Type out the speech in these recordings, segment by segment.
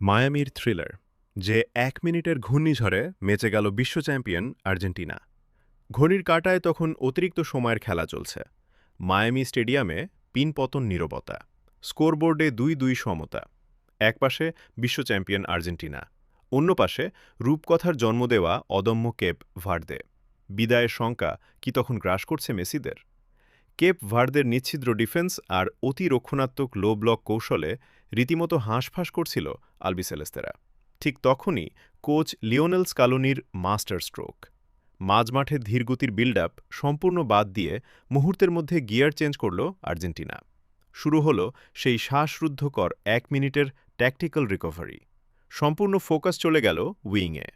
মায়ামির thriller, যে ১ মিনিটের ঘূর্ণিঝড়ে মেচে গেল বিশ্ব চ্যাম্পিয়ন আর্জেন্টিনা। ঘড়ির কাঁটায় তখন অতিরিক্ত সময়ের খেলা চলছে। মায়ামি স্টেডিয়ামে পিনপতন নীরবতা, স্কোরবোর্ডে ২-২ সমতা। একপাশে বিশ্ব চ্যাম্পিয়ন আর্জেন্টিনা, অন্য পাশে রূপকথার জন্ম দেওয়া অদম্য কেপ ভার্দে। বিদায়ের শঙ্কা কি তখন গ্রাস করছে মেসিদের? কেপ ভার্দের নিচ্ছিদ্র ডিফেন্স আর অতি রক্ষণাত্মক লো ব্লক কৌশলে রীতিমতো হাঁসফাঁস করছিল আলবিসেলেস্তেরা। ঠিক তখনই কোচ লিওনেল স্কালোনির মাস্টার স্ট্রোক। মাঝমাঠে ধীরগতির বিল্ড আপ সম্পূর্ণ বাদ দিয়ে মুহূর্তের মধ্যে গিয়ার চেঞ্জ করল আর্জেন্টিনা। শুরু হল সেই শ্বাসরুদ্ধকর ১ মিনিটের ট্যাকটিক্যাল রিকভারি। সম্পূর্ণ ফোকাস চলে গেল উইংয়ে।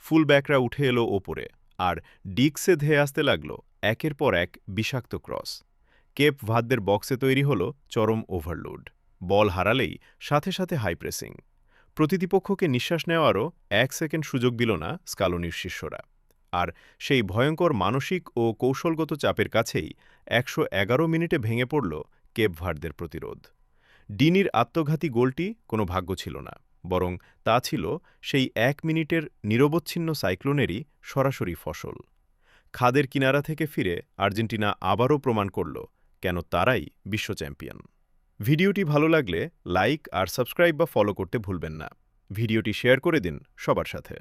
ফুলব্যাকরা উঠে এলো ওপরে, আর ডিক্সে ধেয়ে আসতে লাগল একের পর এক বিষাক্ত ক্রস। কেপ ভার্দের বক্সে তৈরি হল চরম ওভারলোড। বল হারালেই সাথে সাথে হাই প্রেসিং। প্রতিপক্ষকে নিঃশ্বাস নেওয়ারও ১ সেকেন্ড সুযোগ দিল না স্কালোনির শিষ্যরা। আর সেই ভয়ঙ্কর মানসিক ও কৌশলগত চাপের কাছেই ১১১ মিনিটে ভেঙে পড়ল কেপ ভার্দের প্রতিরোধ। ডিনির আত্মঘাতী গোলটি কোনো ভাগ্য ছিল না, বরং তা ছিল সেই ১ মিনিটের নিরবচ্ছিন্ন সাইক্লোনেরই সরাসরি ফসল। খাদের কিনারা থেকে ফিরে আর্জেন্টিনা আবারও প্রমাণ করল কেন তারাই বিশ্ব চ্যাম্পিয়ন। ভিডিওটি ভালো লাগলে লাইক আর সাবস্ক্রাইব বা ফলো করতে ভুলবেন না। ভিডিওটি শেয়ার করে দিন সবার সাথে।